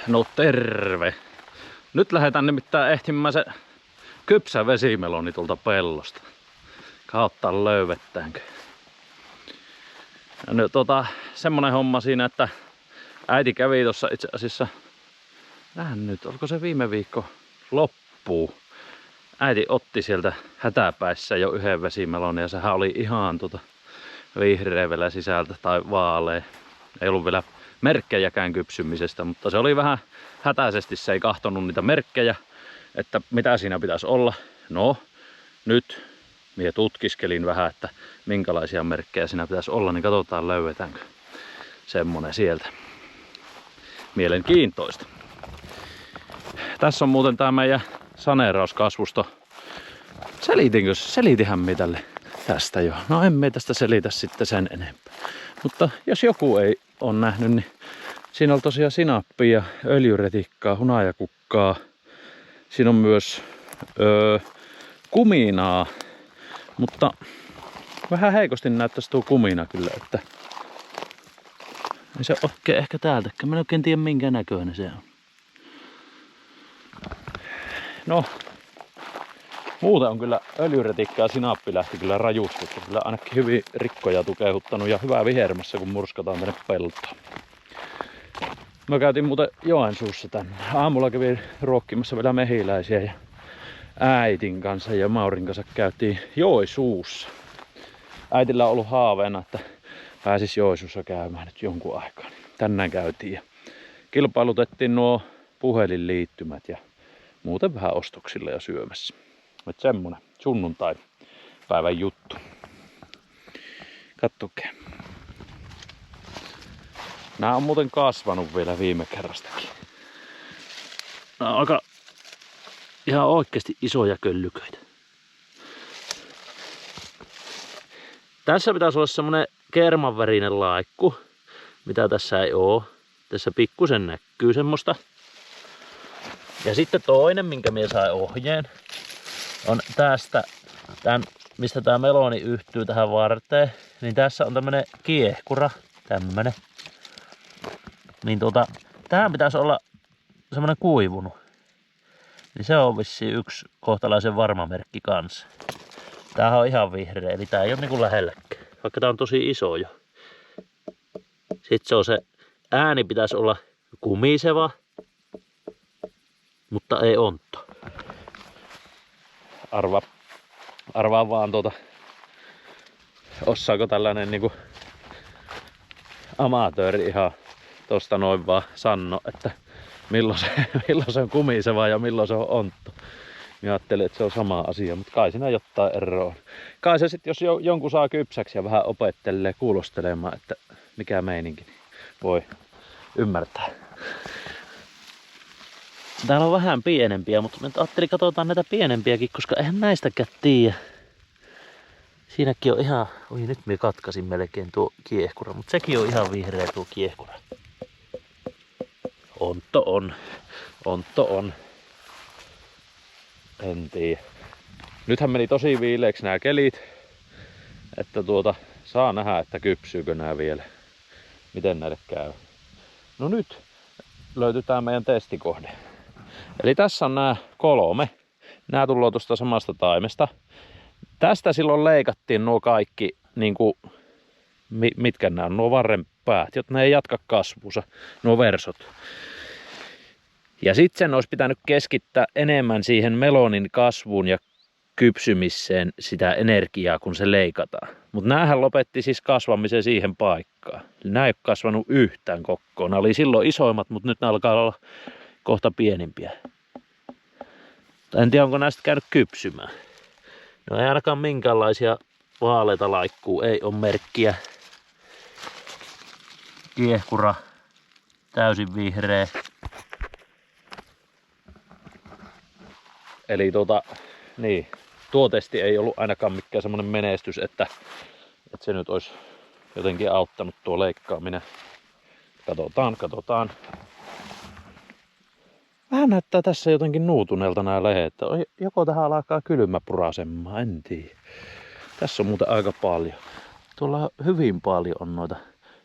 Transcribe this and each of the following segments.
No terve! Nyt lähdetään nimittäin ehtimään se kypsä vesimeloni tuolta pellosta. Kautta löyvettäänkö. Ja nyt semmonen homma siinä, että äiti kävi tossa itse asiassa, nähdään nyt, oliko se viime viikko loppuu. Äiti otti sieltä hätäpäissä jo yhden vesimelonin ja sehän oli ihan vihreä vielä sisältä tai vaalea. Ei ollut vielä merkkejäkään kypsymisestä, mutta se oli vähän hätäisesti, se ei kahtonut niitä merkkejä, että mitä siinä pitäisi olla. No, nyt minä tutkiskelin vähän, että minkälaisia merkkejä siinä pitäisi olla, niin katsotaan löydetäänkö semmonen sieltä. Mielenkiintoista. Tässä on muuten tää meidän saneerauskasvusto. Selitihän me tästä jo? No emme tästä selitä sitten sen enempää. Mutta jos joku ei ole nähnyt, niin siinä on tosiaan sinappia, öljyretikkaa, hunajakukkaa. Siinä on myös kuminaa, mutta vähän heikosti näyttäisi tuo kumina kyllä, että ei se oikein ehkä täältäkään. Mä en oikein tiedä minkä näköinen se on. No, muuten on kyllä öljyretikkaa, sinappi lähti kyllä rajusti. Kyllä ainakin hyvin rikkoja tukehuttanut ja hyvää vihermässä, kun murskataan tänne peltoon. Mä käytin muuten Joensuussa tänne. Aamulla kävin ruokkimassa vielä mehiläisiä ja äitin kanssa ja Maurin kanssa käytiin Joensuussa. Äitillä on ollut haaveena, että pääsis Joensuussa käymään nyt jonkun aikaa. Tänään käytiin ja kilpailutettiin nuo puhelinliittymät ja muuten vähän ostoksilla ja syömässä. Et semmonen sunnuntai-päivän juttu. Kattokee. Nää on muuten kasvanut vielä viime kerrastakin. Nää on aika ihan oikeasti isoja köllyköitä. Tässä pitäisi olla semmonen kermanvärinen laikku, mitä tässä ei oo. Tässä pikkusen näkyy semmoista. Ja sitten toinen, minkä minä sain ohjeen, on tästä, mistä tää meloni yhtyy tähän varteen. Niin tässä on tämmönen kiehkura, tämmönen. Niin tähän pitäisi olla semmonen kuivunut. Niin se on vissiin yksi kohtalaisen varma merkki kanssa. Tämähän on ihan vihreä, eli tää ei ole niinku lähelläkään. Vaikka tää on tosi iso jo. Sitten se on se ääni pitäisi olla kumiseva, mutta ei ontto. Arvaa vaan osaako tällainen niinku amatööri ihan tosta noin vaan sanoo, että milloin se on kumiseva ja milloin se on ontto. Minä ajattelin, että se on sama asia, mutta kai siinä jotain eroa on. Kai se sitten, jos jonkun saa kypsäksi ja vähän opettelee kuulostelemaan, että mikä meininki, niin voi ymmärtää. Täällä on vähän pienempiä, mutta mä ajattelin katsotaan näitä pienempiäkin, koska eihän näistäkään tiedä. Siinäkin on ihan, oi nyt minä katkasin melkein tuo kiehkura, mutta sekin on ihan vihreä tuo kiehkura. Ontto on. En tiedä. Nythän meni tosi viileeksi nämä kelit, että saa nähdä, että kypsyykö nämä vielä. Miten näille käy. No nyt löytyy tää meidän testikohde. Eli tässä on nämä 3. Nämä tulee tuosta samasta taimesta. Tästä silloin leikattiin nuo kaikki, niinku, mitkä nämä on, nuo varrenpäät, jotta ne ei jatka kasvuunsa, nuo versot. Ja sitten sen olisi pitänyt keskittää enemmän siihen melonin kasvuun ja kypsymiseen sitä energiaa, kun se leikataan. Mutta näähän lopetti siis kasvamisen siihen paikkaan. Nämä ei ole kasvanut yhtään kokkoon. Nämä oli silloin isoimmat, mutta nyt nämä alkaa olla kohta pienimpiä. En tiedä, onko näistä käynyt kypsymään. No ei ainakaan minkäänlaisia vaaleita laikkuu, ei ole merkkiä. Kiehkura, täysin vihreä. Eli niin, tuo testi ei ollut ainakaan mikään semmonen menestys, että se nyt olisi jotenkin auttanut tuo leikkaaminen. Katsotaan. Vähän näyttää tässä jotenkin nuutuneelta nämä lehdet. Joko tähän alkaa kylmä purasemaan, en tiedä. Tässä on muuten aika paljon. Tuolla hyvin paljon on noita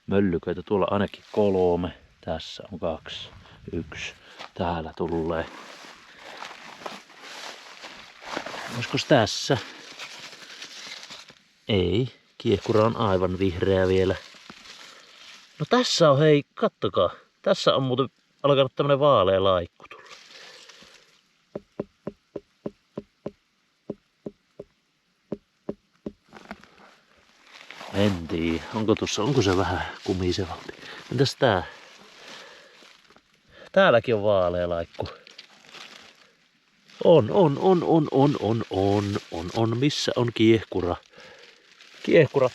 möllyköitä. Tuolla ainakin 3. Tässä on 2. Yksi täällä tulee. Oiskos tässä? Ei. Kiehkura on aivan vihreä vielä. No tässä on, hei, kattokaa. Tässä on muuten alkanut tämmönen vaalea laikku tulla. En tiedä, onko se vähän kumisevampi. Entäs tää? Täälläkin on vaalea laikku. On. Missä on kiehkura?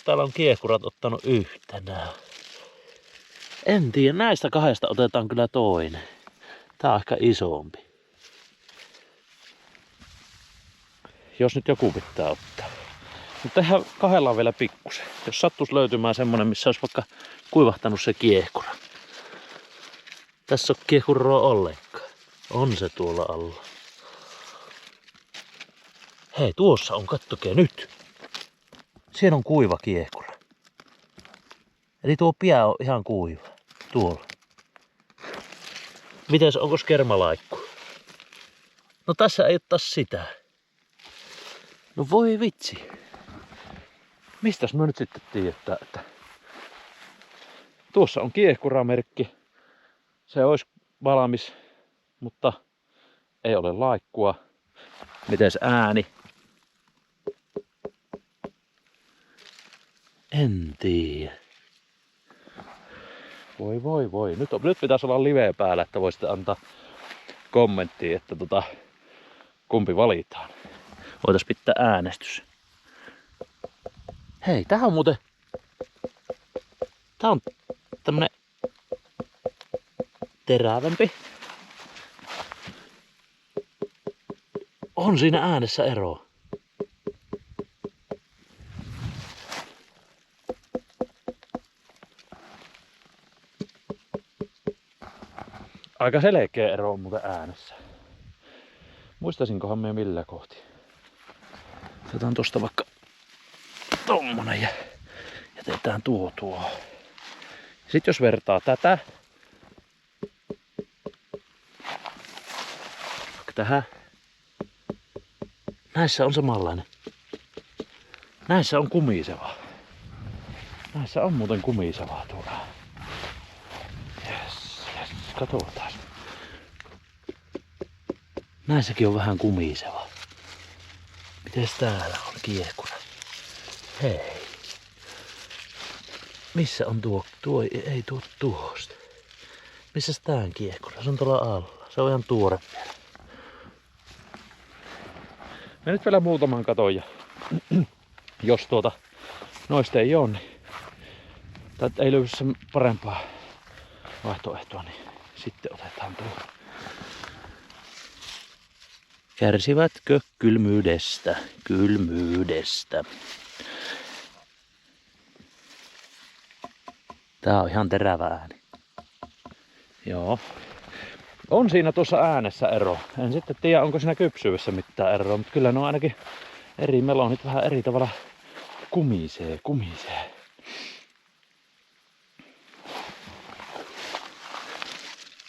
Täällä on kiehkurat ottanut yhtenään. En tiedä, näistä kahdesta otetaan kyllä toinen. Tää on ehkä isompi. Jos nyt joku pitää ottaa. Mutta tehdään kahdella vielä pikkusen. Jos sattuisi löytymään semmonen, missä olisi vaikka kuivahtanut se kiehkura. Tässä on kiehkuraa ollenkaan. On se tuolla alla. Hei, tuossa on, kattokea nyt. Siellä on kuiva kiehkura. Eli tuo pää on ihan kuiva. Tuolla. Mites, onko kermalaikku? No tässä ei ottaa sitä. No voi vitsi. Mistäs mä nyt sitten tiedetään, että tuossa on kiehkuramerkki. Se olisi valmis, mutta ei ole laikkua. Mites ääni? En tiedä. Voi. Nyt pitäisi olla live päällä, että voisitte antaa kommenttia, että kumpi valitaan. Voitais pitää äänestys. Hei, tää on muuten... Tää on tämmönen terävämpi. On siinä äänessä eroa. Aika selkeä ero on muuten äänessä. Muistaisinkohan me millä kohti. Otetaan tosta vaikka tommonen ja jätetään tuo. Sitten jos vertaa tätä vaikka tähän. Näissä on samanlainen. Näissä on kumiseva. Näissä on muuten kumisevaa tuolla. Yes. Katsotaan. Näissäkin on vähän kumiseva. Mites täällä on kiehkura? Hei. Missä on tuo? Ei tuo tuosta. Missäs tää on kiehkura? Se on tuolla alla. Se on ihan tuore vielä. Me nyt vielä muutaman katon ja jos noista ei ole, niin tai ei löydy sen parempaa vaihtoehtoa, niin sitten otetaan tuo. Kärsivätkö kylmyydestä? Tää on ihan terävä ääni. Joo. On siinä tuossa äänessä ero. En sitten tiedä, onko siinä kypsyydessä mitään eroa, mutta kyllä ne on ainakin eri melonit vähän eri tavalla kumisee.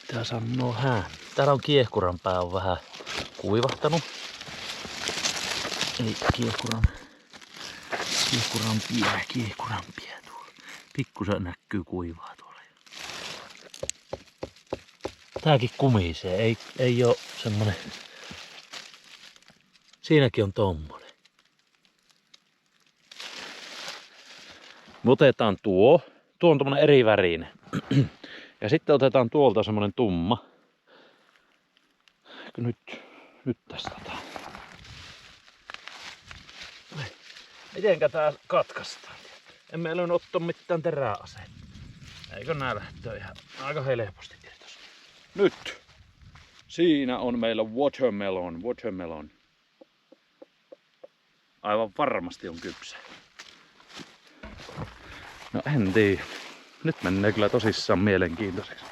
Mitä sanoo hän? Täällä on kiehkuran pää on vähän kuivahtanut. Eli kiehkuran pie tuolla. Pikkusen näkyy kuivaa tuolla. Tääkin kumisee, ei oo semmonen. Siinäkin on tommonen. Me otetaan tuo on tommonen eri värinen. Ja sitten otetaan tuolta semmonen tumma. Nyt testataan. Mitenkä tää katkaistaan? En meillä ole ottanut mitään teräaseita. Eikö nää lähtee ihan aika helposti tietysti. Nyt! Siinä on meillä watermelon. Aivan varmasti on kypsä. No en tiedä. Nyt menee kyllä tosissaan mielenkiintoiseksi.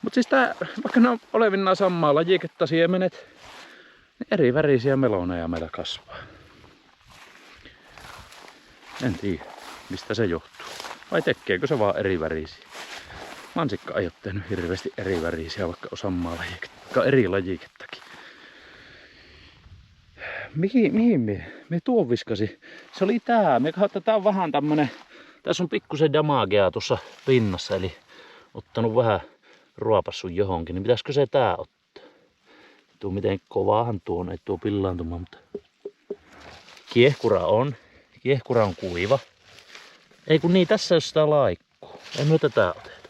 Mut siis tää, vaikka ne on olevinnaan samaa lajiketta siemenet, niin eri värisiä meloneja meillä kasvaa. En tiedä, mistä se johtuu. Vai tekeekö se vaan eri värisiä? mansikka ei ole tehnyt hirveästi eri värisiä, vaikka on samaa lajiketta, eri lajikettakin. Mihin me tuon viskasin? Se oli tää. Me katsotaan, että tää on vähän tämmönen. Tässä on pikkusen damagea tuossa pinnassa, eli ottanut vähän ruopassu johonkin. Niin pitäisikö se tää ottaa? Tuo miten kovaahan tuo on, ei tuo pillaantumaan, mutta kiehkura on. Kiehkura on kuiva. Ei kun niin, tässä on sitä laikkuu. Ei me tätä oteta.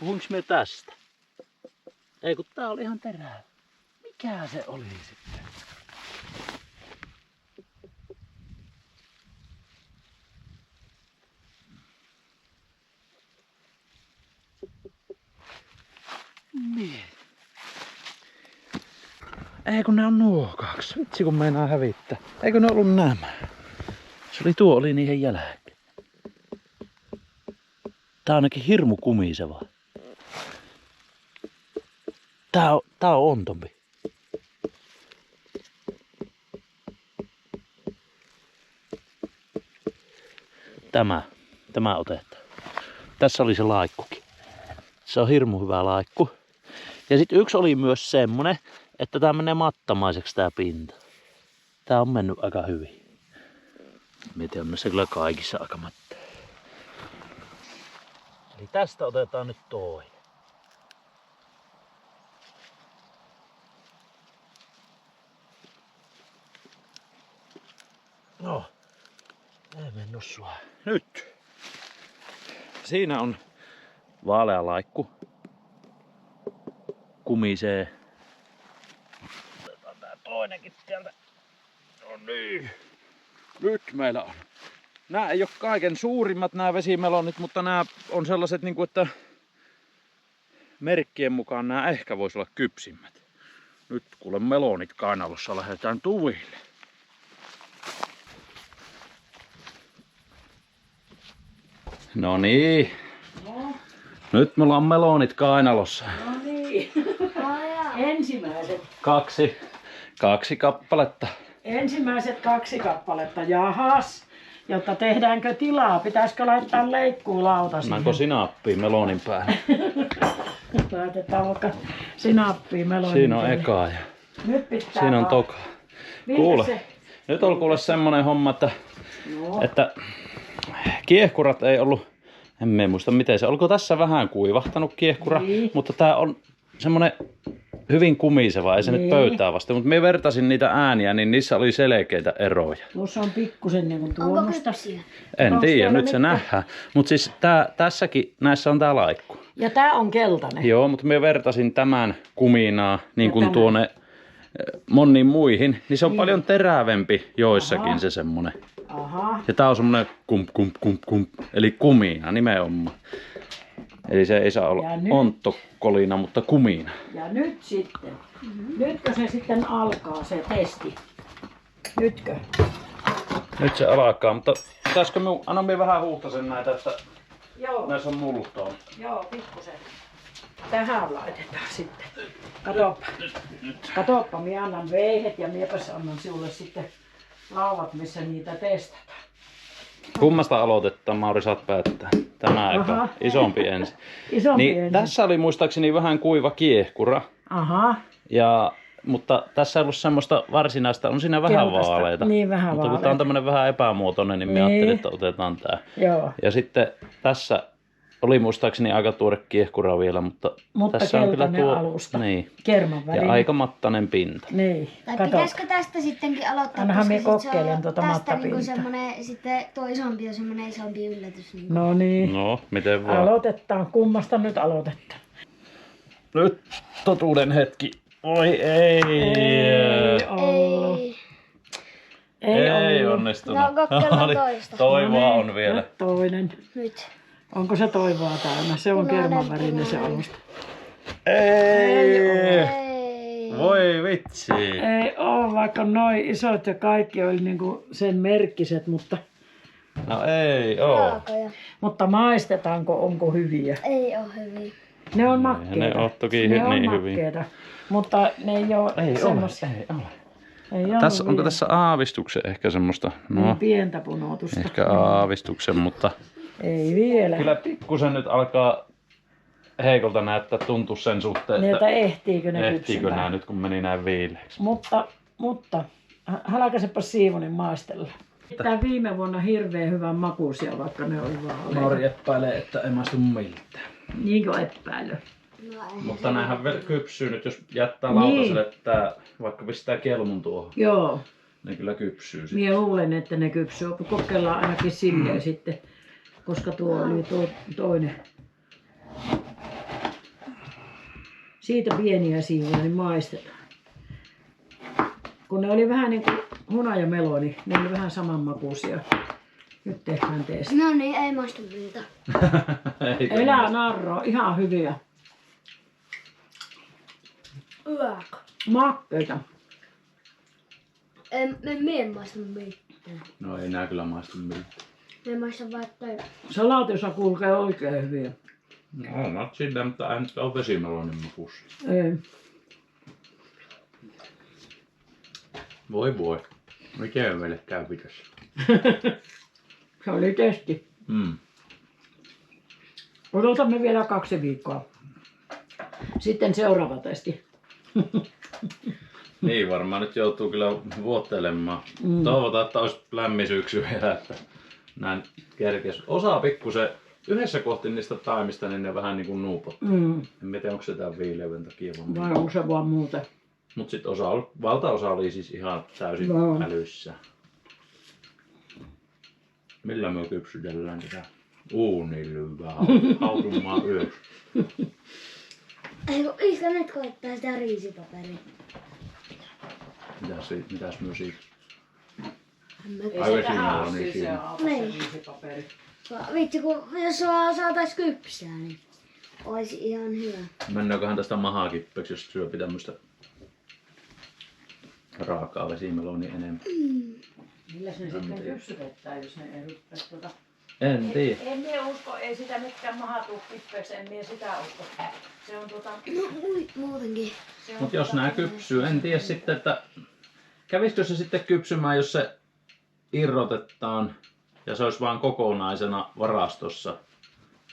Puhuinko me tästä? Ei kun tää oli ihan terävä. Mikä se oli sitten? Niin. Ei kun ne on nuo kaksi. Vitsi kun meinaa hävittää. Eikö ne ollut nämä? Tuo oli niiden jälkeen. Tää on ainakin hirmu kumiseva. Tää on ontompi. Tämä otetaan. Tässä oli se laikkukin. Se on hirmu hyvä laikku. Ja sitten yksi oli myös semmonen, että tää menee mattamaiseksi tää pinta. Tää on mennyt aika hyvin. Mietin on näissä kyllä kaikissa aika mattaa. Eli tästä otetaan nyt toinen. No, ei mennyt sua. Nyt. Siinä on vaalea laikku. Kumisee. Otetaan tää toinenkin sieltä. No niin. Nyt meillä on. Nää ei oo kaiken suurimmat nämä vesimelonit, mutta nämä on sellaiset niinku, että merkkien mukaan nämä ehkä vois olla kypsimmät. Nyt kuule melonit kainalossa lähdetään tuville. No niin. No. Nyt mulla on melonit kainalossa. No niin. Ensimmäiset. Kaksi kappaletta. Ensimmäiset 2 kappaletta. Jahas. Jotta tehdäänkö tilaa? Pitäisikö laittaa leikkuulauta siihen? Annanko sinappia melonin päälle? Laitetaan vaikka sinappia melonin Siinä on päälle. eka ja Nyt pitää siinä on vaan. toka. Kuule, nyt on kuule semmonen homma, että kiehkurat ei ollut, en muista miten se, oliko tässä vähän kuivahtanut kiehkura, niin. Mutta tää on semmonen hyvin kumiseva, ei se nyt pöytää vasta, mutta me vertasin niitä ääniä, niin niissä oli selkeitä eroja. Tuossa on pikkusen niinku tuomusta. En tiedä, nyt se nähdään. Mutta siis tässäkin, näissä on tää laikku. Ja tää on keltainen. Joo, mutta me vertasin tämän kuminaa niin kuin tuonne moniin muihin, niin se on paljon terävempi joissakin se semmonen. Aha. Ja tää on semmonen kump, eli kumina nimenomaan. Eli se ei saa olla onttokolina, mutta kumina. Ja nyt sitten. Nytkö se sitten alkaa se testi? Nytkö? Nyt se alkaa, mutta pitäisikö anna me vähän huuhtasen näitä, että Joo. näissä on multoa. Joo, pikkusen. Tähän laitetaan sitten. Katoppa. Katoppa, minä annan veihet ja miepäs annan sinulle sitten lauat, missä niitä testataan. Kummasta aloitetaan, Mauri, saat päättää. Tämä eka. Isompi ensin. Isompi niin, ensin. tässä oli muistaakseni vähän kuiva kiehkura. Aha. Mutta tässä ei ollut semmoista varsinaista, on siinä vähän Keltaista. vaaleita. Niin, vähän mutta kun vaaleita. tää on tämmönen vähän epämuotoinen, niin, Niin. mä ajattelin, että otetaan tää. Joo. Ja sitten tässä oli muistaakseni aika tuore kiehkura vielä, mutta tässä on kyllä tuo alusta. Niin. Kerman värinen. Ja aika mattainen pinta. Niin. Tai Kato. pitäisikö tästä sittenkin aloittaa? Annahan koska me sit se on kokeilen tuota tästä mattapintaa. niinku semmonen, sitten tuo isompi on semmonen isompi yllätys. Niin. No niin. No, miten vaan. Aloitetaan. Kummasta nyt aloitetaan? Nyt totuuden hetki. Oi ei. Ei ollut. Ei ollut. onnistunut. No, kokeillaan toista. Toivoa No niin, on vielä. nyt toinen. Nyt. Onko se toivoa täynnä? Se on Punainen, kermanvärinen se punainen. alusta. Ei. Ei. Voi vitsi. Ei oo, vaikka noin isot ja kaikki oli niinku sen merkkiset, mutta No ei oo. Raakoja. Mutta maistetaanko, onko hyviä? Ei oo hyviä. Ne on Eihän makkeita. ne oo toki Ne on niin hyviä. makkeita, mutta ne ei oo Ei semmoista. ole. Ei ole. Ei ollut Tässä, onko vielä. tässä aavistuksen ehkä semmoista? No, Niin pientä punotusta. ehkä aavistuksen, mutta Ei vielä. kyllä pikkusen nyt alkaa heikolta näyttää tuntuu sen suhteen, Niin, että ehtiikö ne ehtiikö kypsymään. nää nyt kun meni näin viileeksi. Mutta hälkäsepa Siivonen maistella. Tää viime vuonna hirveän hyvän makuisia, vaikka ne oli vaaleita. Mauri epäilee, että ei maistu miltään. Niinkö epäily? No ei. Mutta näähän kypsyy nyt, jos jättää lautaselle, että vaikka pistää kelmun tuohon, Joo. ne kyllä kypsyy sitten. Minä luulen, että ne kypsyy. Kokeillaan ainakin silleen sitten, koska tuo oli toinen. Siitä pieniä siivoja, niin maistetaan. Kun ne oli vähän niin kuin huna ja meloni, ne oli vähän samanmakuisia. Nyt tehdään teistä. No niin, ei maistu miltä. Elää narro, ihan hyviä. Yäk. Makkeita. En maistu mitään. No ei nää kyllä maistu miltään. Me maistan vaan teille. Salaatissa kulkee oikein hyviä. No on sillä, mutta ei nyt ole vesimelonin makussa. Ei. Voi. Mikä meille käy pitäisi? Se oli testi. Odotamme vielä 2 viikkoa. Sitten seuraava testi. Niin, varmaan nyt joutuu kyllä vuottelemaan. Toivotaan, että olisi lämmin syksy vielä, että näin kerkes. Osaa pikkusen yhdessä kohti niistä taimista, niin ne vähän niin kuin nuupot. En tiedä, onko se tää viileyden takia Vai onko se vaan muuten? Mut sit valtaosa oli siis ihan täysin älyssä. Millä me kypsytellään tätä uunilyvää hautumaan yöksi? Ei kun iskä nyt koittaa sitä riisipaperia. Mitäs me siitä? Ei Ai se tähän vesimeloni asti se siinä. aapa se Niin. riisipaperi. Vitsi, kun jos vaan saatais kypsää, niin olisi ihan hyvä. Mennäänköhän tästä mahaa kippeeksi, jos syöpi tämmöstä raakaa vesimelonia enemmän? Milläs ne sitten kypsytetään, jos ne ei rupea tuota... En tiedä. En minä usko, ei sitä mitkään maha tuu kippeeksi, en minä sitä usko. Se on No muutenkin. Mut jos nää kypsyy, en tiedä sitten, että kävisikö se sitten kypsymään, jos se irrotetaan ja se olisi vaan kokonaisena varastossa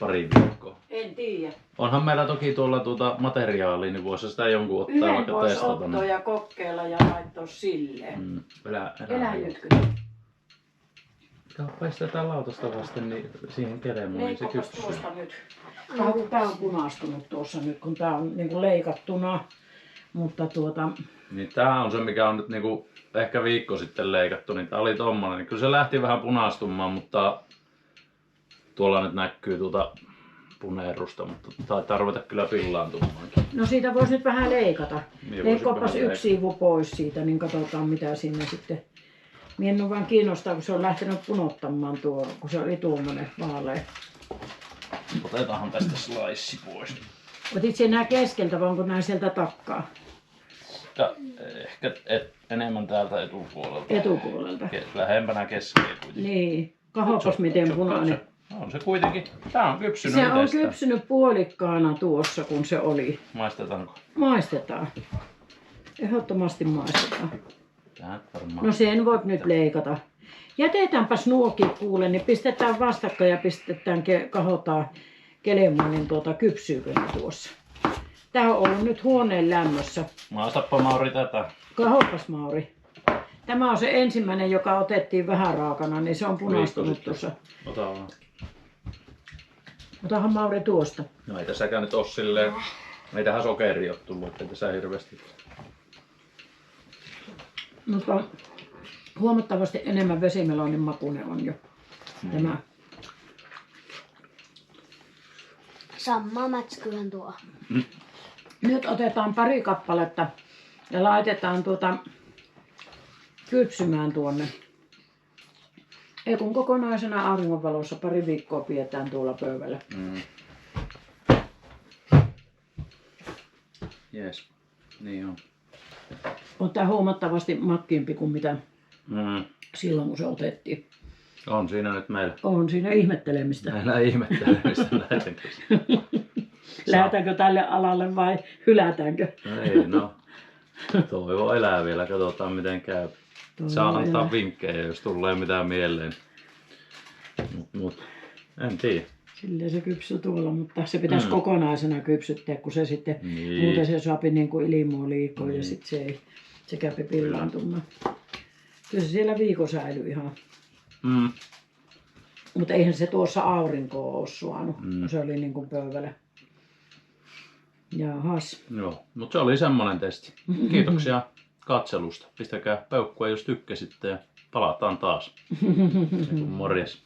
pari viikkoa. En tiedä. Onhan meillä toki tuolla materiaalia, niin voisi sitä jonkun ottaa Yhden vaikka voisi testata. ottaa ja kokeilla ja laittaa silleen. Eläjytkyt. Paistetaan lautasta vasten niin siihen kelemaan, niin se Leikkapas kypsyy. tuosta nyt. Tää on punastunut tuossa nyt, kun tää on niinku leikattuna. Mutta Niin tää on se, mikä on nyt niinku ehkä viikko sitten leikattu, niin tää oli tommonen. Niin kyllä se lähti vähän punastumaan, mutta tuolla nyt näkyy puneerusta, mutta taitaa ruveta kyllä pillaantumaankin. no siitä voisi nyt vähän leikata. Niin, Leikkaapas voisin vähän yksi siivu pois siitä, niin katsotaan mitä sinne sitten. Minun vaan kiinnostaa, kun se on lähtenyt punottamaan tuo, kun se oli tuommoinen vaalea. Otetaanhan tästä slice pois. Otit sen nää keskeltä vai onko nää sieltä takkaa? Ja ehkä enemmän täältä etupuolelta. Etupuolelta. Lähempänä keskellä kuitenkin. Niin. Kahopas miten punainen. On se kuitenkin. Tää on kypsynyt Se on itsestään. kypsynyt puolikkaana tuossa, kun se oli. Maistetaanko? Maistetaan. Ehdottomasti maistetaan. Tää varmaan. No sen voit nyt leikata. Jätetäänpäs nuokin kuule, niin pistetään vastakkain ja pistetään, kahotaan kelemaan, niin kypsyykö ne tuossa. Tää on ollut nyt huoneen lämmössä. Maistappa Mauri tätä. Kahopas Mauri. Tämä on se ensimmäinen, joka otettiin vähän raakana, niin se on punastunut tuossa. Ota vaan. Otahan Mauri tuosta. No ei tässäkään nyt oo silleen. Ei tähän sokeri oo tullut, ettei tässä hirveästi. Mutta huomattavasti enemmän vesimelonin makuinen on jo tämä. Samaa mätskyhän tuo. Nyt otetaan pari kappaletta ja laitetaan kypsymään tuonne. Ei kun kokonaisena auringonvalossa pari viikkoa pidetään tuolla pöydällä. Jees. Niin on. On tää huomattavasti makkiimpi kuin mitä silloin kun se otettiin. On siinä nyt meillä. On siinä ihmettelemistä. Meillä ihmettelemistä näiden kanssa. Lähdetäänkö tälle alalle vai hylätäänkö? Ei no. Toivo elää vielä, katsotaan miten käy. Saa antaa vinkkejä, jos tulee mitään mieleen. Mut en tiedä. Silleen se kypsy tuolla, mutta se pitäisi kokonaisena kypsyttää, kun se sitten, Niin. muuten se saapi niin kuin ilmoa liikoa ja sitten se käy pillaantumaan. Kyllä se siellä viikon säilyi ihan. Mutta eihän se tuossa aurinkoa ole suonut. Se oli niin kuin pöydällä. Jahas. Joo, mutta se oli semmonen testi. Kiitoksia katselusta. Pistäkää peukkua, jos tykkäsitte ja palataan taas. Morjes.